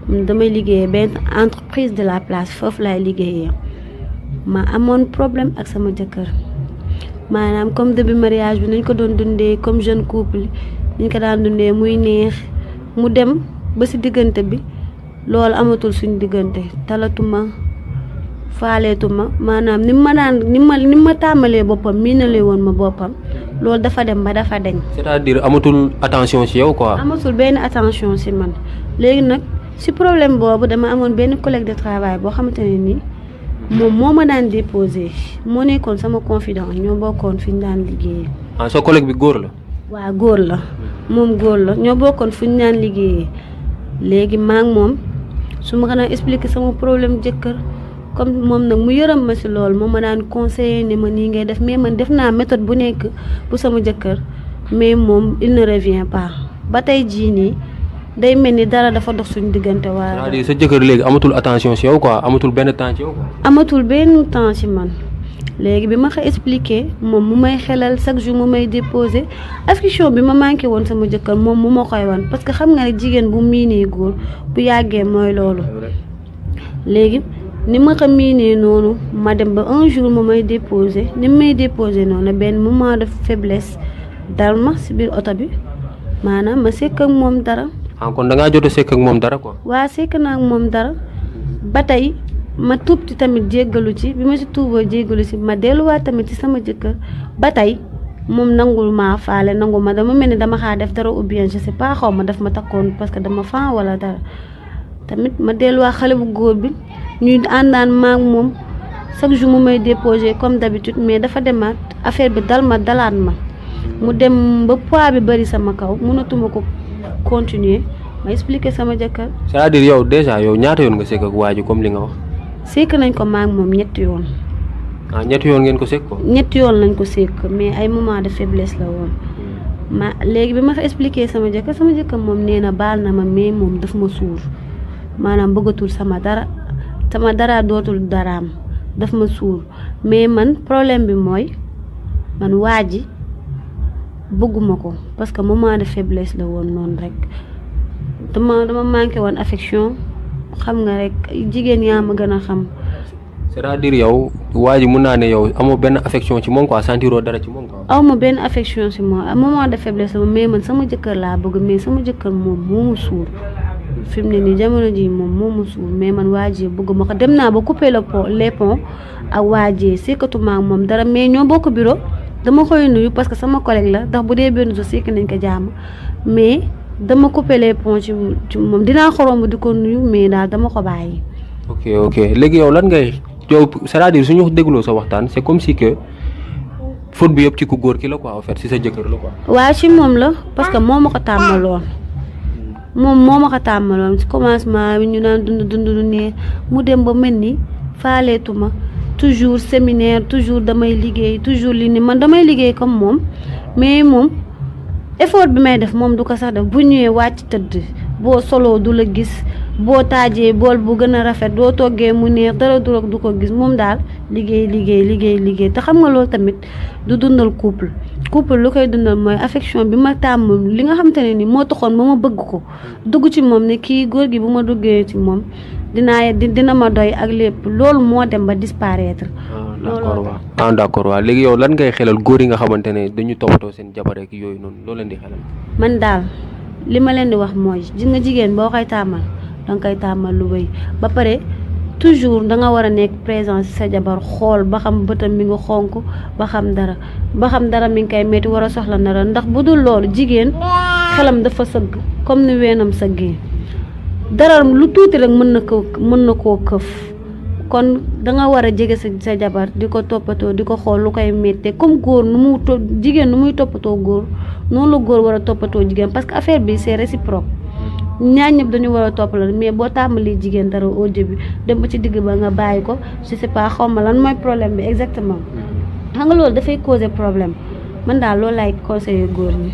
damay liggéeyee benn entreprise de la place foofu laay liggéeyee ma amoon problème ak sama jëkkër maanaam comme début mariage bi nañ ko doon dundee comme jeune couple niñ ko daan dundee muy neex mu dem ba ci diggante bi loolu amatul suñu diggante talatuma faaleetuma maanaam ni ma tàmbalee boppam miinalee woon ma boppam loolu dafa dem ba dafa deñ. c'est-à-dire amatul attention ci yow quoi. amatul benn attention ci man léegi nag ci problème boobu dama amoon benn collègue de travail boo xamante ne nii moom moo ma daan déposé moo nekkoon sama confident ñoo bokkoon fi ñu daan liggéeyee. ah sa collègue bi góor la. waaw góor la moom góor la ñoo bokkoon fu ñu daan liggéeyee léegi maa ngi moom su ma ko daan expliquer sama problème jëkkër comme moom nag mu yërëm ma ci loolu moom ma daan conseiller ne ma nii ngay def mais man def naa méthode bu nekk bu sama jëkkër mais moom il ne revient pas ba tey jii nii day mel ni dara dafa dox suñu diggante waaye. c'est-à-dire sa jëkkër léegi amatul attention ci yow quoi amatul benn temps ci yow quoi. amatul benn temps ci man léegi bi ma ko expliqué moom mu may xelal chaque jour mu may déposé affection bi ma manqué woon sama jëkkër moom mu ma koy wan parce que xam nga ne jigéen bu miinee góor bu yàggee mooy loolu léegi ni ma ko miinee noonu ma dem ba un jour mu may déposé ni mu may déposé noonu benn moment de faiblesse dal ma ci biir oto bi maanaam ma sekk ak moom dara. ah kon da ngaa jot a sekk ak moom dara quoi. waa sekk naa ak moom dara ba tey ma tuub ci tamit jéggalu ci bi ma ci tuuboo jéggalu ci ma delluwaat tamit ci sama jëkkër ba tey moom nangul maa faale nangu ma dama mel ni dama xaa def dara ou bien je sais pas xaw ma daf ma takkoon parce que dama fan wala dara tamit ma delluwaat xale bu góor bi ñuy àndaan maak moom chaque jour mu may déposer comme d'habitude mais dafa demaat affaire bi dalaat ma mu dem ba poids bi bari sama kaw mënatuma ko continuer ma expliquer sama jëkkër. c'est-à-dire yow déjà yow ñaata yoon nga sekk ak waa ji comme li nga wax. sekk nañ ko maak moom ñetti yoon. ah ñetti yoon ngeen ko sekk ko. ñetti yoon lañ ko sekk mais ay moment de faiblesse la woon ma léegi bi ma ko expliquer sama jëkkër moom nee na baal na ma mais moom daf ma suur maanaam bëggatul sama dara dootul daraam daf ma suur mais man problème bi mooy man waa ji bëgguma ko parce que moment de faiblesse la woon noonu rek dama manqué woon affection xam nga rek jigéen yaa ma gën a xam. c'est-à-dire yow waa ji mun naa ne yow amoo benn affection ci moom quoi sentiroo dara ci moom quoi. aw ma benn affection ci moom moment de faiblesse la mais man sama jëkkër laa bëgg mais sama jëkkër moom moo ma suur fi mu ne nii jamono ji moom moo ma suur mais man waa ji bëgguma ko dem naa ba couper les ponts ak waa ji sekkatuma ak moom dara mais ñoo bokk bureau. dama koy nuyu parce que sama collègue la ndax bu dee benn jour sekk nañ ko jàmm mais dama couper les ponts ci moom dinaa xorom di ko nuyu mais daal dama ko bàyyi. ok léegi yow lan ngay yow c'est-à-dire suñu dégloo sa waxtaan c'est comme si que faute bi yëpp ci ku góor ki la quoi en fait ci sa jëkkër la quoi. waaw ci moom la parce que moo ma ko tàmmaloon moo ma ko tàmmaloon ci commencement bi ñu naan dund lu neex mu dem ba mel ni faaleetuma toujours séminaire toujours damay liggéey toujours li ni man damay liggéey comme moom mais moom effort bi may def moom du ko sax def bu ñëwee wàcc tëdd boo soloo du la gis boo taajee bool bu gën a rafet doo toggee mu neex dara du ko gis moom daal liggéey te xam nga loolu tamit du dundal couple lu koy dundal mooy affection bi ma tàmm li nga xamante ne ni moo taxoon ba ma bëgg ko dugg ci moom ne kii góor gi bu ma duggee ci moom dina ma doy ak lépp loolu moo dem ba disparaître. d'accord waaw léegi yow lan ngay xelal góor yi nga xamante ne dañu toppatoo seen jabar ak yooyu noonu loo leen di xelal. man daal li ma leen di wax mooy gis nga jigéen boo koy tàmmal danga koy tàmmal lu bëri ba pare toujours danga war a nekk présence sa jabar xool ba xam bëtam mi ngi xonk ba xam dara mi ngi koy metti war a soxla dara ndax bu dul loolu jigéen xelam dafa sëgg comme ni weenam sëggee. dara lu tuuti rek mën na koo këf kon danga war a jege sa jabar di ko toppatoo di ko xool lu koy méttee comme góor jigéen nu muy toppatoo góor noonu la góor war a toppatoo jigéen parce que affaire bi c'est réciproque ñaar ñëpp dañu war a toppaloo mais boo tàmbalee jigéen dara au début dem ba ci digg ba nga bàyyi ko je sais pas xaw ma lan mooy problème bi exactement xam nga loolu dafay causer problème man daal loolu laay conseiller góor ñi.